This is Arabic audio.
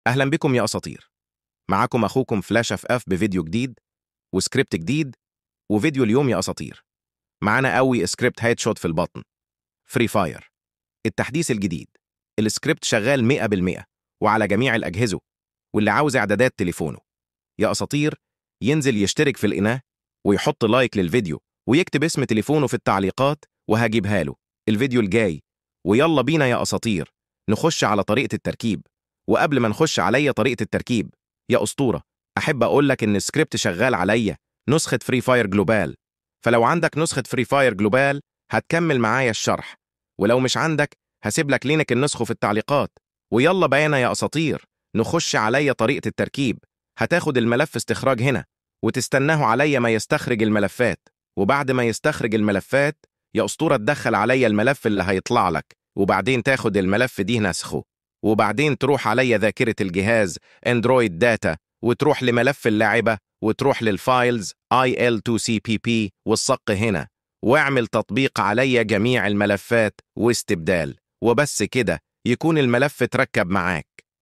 أهلا بكم يا أساطير. معكم أخوكم فلاش اف بفيديو جديد وسكريبت جديد. وفيديو اليوم يا أساطير معانا قوي سكريبت هيد شوت في البطن. فري فاير التحديث الجديد. السكريبت شغال 100% وعلى جميع الأجهزة، واللي عاوز إعدادات تليفونه يا أساطير ينزل يشترك في القناة ويحط لايك للفيديو ويكتب اسم تليفونه في التعليقات وهجيبها له الفيديو الجاي. ويلا بينا يا أساطير نخش على طريقة التركيب. وقبل ما نخش عليا طريقة التركيب يا أسطورة، أحب أقول لك إن السكريبت شغال عليا نسخة فري فاير جلوبال، فلو عندك نسخة فري فاير جلوبال هتكمل معايا الشرح، ولو مش عندك هسيب لك لينك النسخة في التعليقات. ويلا بينا يا أساطير نخش عليا طريقة التركيب. هتاخد الملف استخراج هنا وتستناه عليا ما يستخرج الملفات، وبعد ما يستخرج الملفات يا أسطورة تدخل عليا الملف اللي هيطلع لك، وبعدين تاخد الملف دي نسخه، وبعدين تروح عليا ذاكرة الجهاز اندرويد داتا وتروح لملف اللاعبة وتروح للفايلز IL2CPP والصق هنا، واعمل تطبيق عليا جميع الملفات واستبدال، وبس كده يكون الملف تركب معاك.